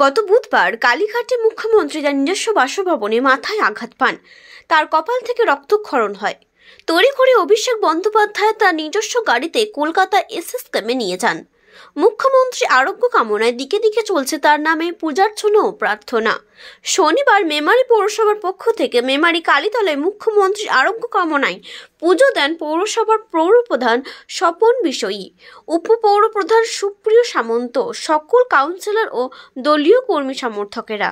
গত বুধবার কালীঘাটে মুখ্যমন্ত্রী তার নিজস্ব বাসভবনে মাথায় আঘাত পান। তার কপাল থেকে রক্তক্ষরণ হয়। তড়িঘড়ি অভিষেক বন্দ্যোপাধ্যায় তার নিজস্ব গাড়িতে কলকাতা এসএসকেএমে নিয়ে যান। মুখ্যমন্ত্রী আরোগ্য কামনায় দিকে দিকে চলছে তার নামে পূজার্চনা ও প্রার্থনা। শনিবার মেমারি পৌরসভার পক্ষ থেকে মেমারি কালীতলায় মুখ্যমন্ত্রী আরোগ্য কামনায় পুজো দেন পৌরসভার পৌরপ্রধান স্বপন বিষয়ী, উপপৌরপ্রধান সুপ্রিয় সামন্ত, সকল কাউন্সিলর ও দলীয় কর্মী সমর্থকেরা।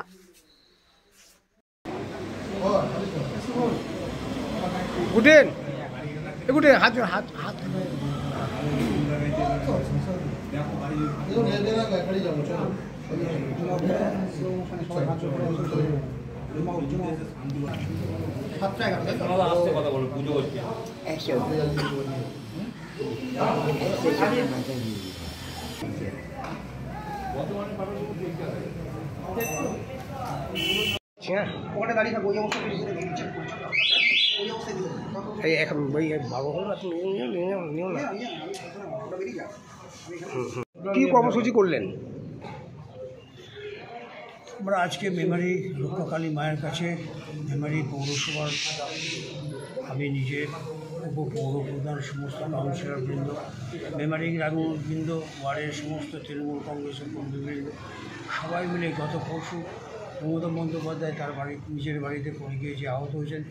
কি কর্মসূচি করলেন? আমরা আজকে মেমারি রক্ষাকালী মায়ের কাছে মেমারি পৌরসভার আমি নিজে উপপৌরপ্রধান, সমস্ত কাউন্সিলরবৃন্দ, মেমারি গ্রামবৃন্দ, ওয়ার্ডের সমস্ত তৃণমূল কংগ্রেসের কর্মীবৃন্দ সবাই মিলে গত পরশু মমতা বন্দ্যোপাধ্যায় তার নিজের বাড়িতে পড়ে গিয়ে যে আহত হয়েছেন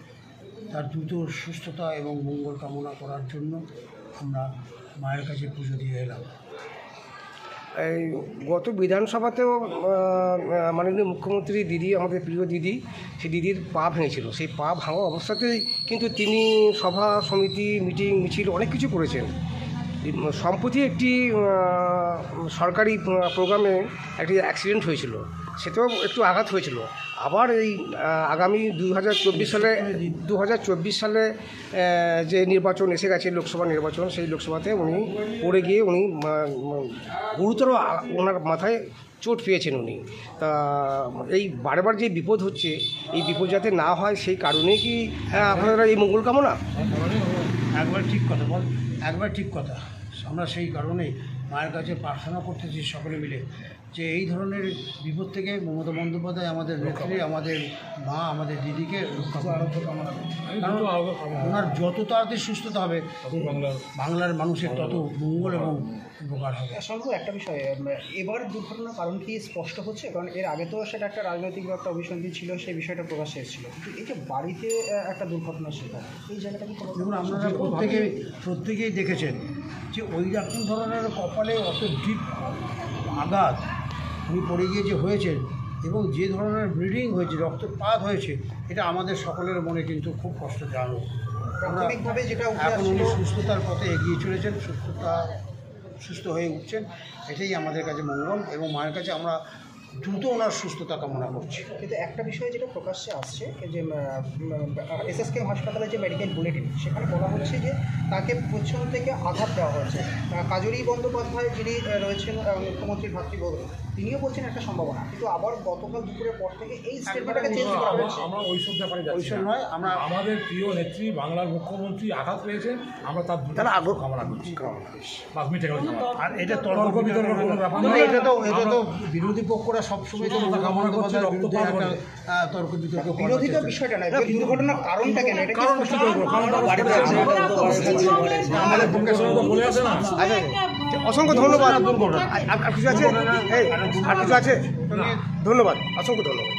তার দ্রুত সুস্থতা এবং মঙ্গল কামনা করার জন্য আমরা মায়ের কাছে পুজো দিয়ে এলাম। এই গত বিধানসভাতেও মাননীয় মুখ্যমন্ত্রী দিদি, আমাদের প্রিয় দিদি, সেই দিদির পা ভেঙেছিল। সেই পা ভাঙা অবস্থাতেই কিন্তু তিনি সভা সমিতি, মিটিং, মিছিল অনেক কিছু করেছেন। সম্প্রতি একটি সরকারি প্রোগ্রামে একটি অ্যাক্সিডেন্ট হয়েছিল, সেটাও একটু আঘাত হয়েছিল। আবার এই আগামী 2024 সালে যে নির্বাচন এসে গেছে, লোকসভা নির্বাচন, সেই লোকসভাতে উনি পড়ে গিয়ে উনি গুরুতর ওনার মাথায় চোট পেয়েছেন উনি। তা এই বারবার যে বিপদ হচ্ছে, এই বিপদ যাতে না হয় সেই কারণে কি আপনারা এই মঙ্গল কামনা? একবার ঠিক কথা বল, একবার ঠিক কথা। আমরা সেই কারণেই মায়ের কাছে প্রার্থনা করতেছি সকলে মিলে যে এই ধরনের বিপদ থেকে মমতা বন্দ্যোপাধ্যায় আমাদের নেত্রী, আমাদের মা, আমাদের দিদিকে রক্ষা কারণ ওনার যত তাড়াতাড়ি সুস্থতা হবে বাংলার মানুষের তত মঙ্গল এবং উপকার হবে। আসলে একটা বিষয়, এবার দুর্ঘটনার কারণ কি স্পষ্ট হচ্ছে? কারণ এর আগে তো সেটা একটা রাজনৈতিক বা একটা অভিসন্ধি ছিল, সেই বিষয়টা প্রকাশ্যে এসেছিল, কিন্তু এই যে বাড়িতে একটা দুর্ঘটনা শিকার, এই জায়গাটা কি? দেখুন, আপনারা প্রত্যেকেই দেখেছেন যে ওই রকম ধরনের কপালে অত ডিপ আঘাত উনি পড়ে গিয়ে যে হয়েছেন এবং যে ধরনের ব্লিডিং হয়েছে, রক্তপাত হয়েছে, এটা আমাদের সকলের মনে কিন্তু খুব কষ্ট জানো। প্রাথমিকভাবে যেটা এখন উনি সুস্থতার পথে এগিয়ে চলেছেন, সুস্থ হয়ে উঠছেন, এটাই আমাদের কাছে মঙ্গল এবং মায়ের কাছে আমরা দ্রুত ওনার সুস্থতা কামনা করছি। কিন্তু একটা বিষয় যেটা প্রকাশ্যে আসছে যে এসএসকেএম হাসপাতালে যে মেডিকেল বুলেটিন, সেখানে বলা হচ্ছে যে তাকে পেছন থেকে আঘাত দেওয়া হয়েছে। কাজলী বন্দ্যোপাধ্যায় যিনি রয়েছেন মুখ্যমন্ত্রীর ভাতৃবধূ, তিনিও বলছেন একটা সম্ভাবনা, কিন্তু আবার গতকাল দুপুরের পর থেকে এই স্টেটমেন্টটাকে চেঞ্জ করা হয়েছে। আমরা ওইসব ব্যাপারে যাচ্ছি না। আমরা আমাদের প্রিয় নেত্রী, বাংলার মুখ্যমন্ত্রী আঘাত পেয়েছেন, আমরা তার দ্রুত কামনা করছি। আর এটা তর্ক বিতর্ক কোনো ব্যাপার নয়। এটা তো বিরোধী পক্ষরা সবসময় কামনা করছে তর্ক বিতর্ক। বিরোধিতা বিষয়টা নয়, দুর্ঘটনার কারণটা কেন, এটা অসংখ্য ধন্যবাদ। আর কিছু আছে? ধন্যবাদ, অসংখ্য ধন্যবাদ।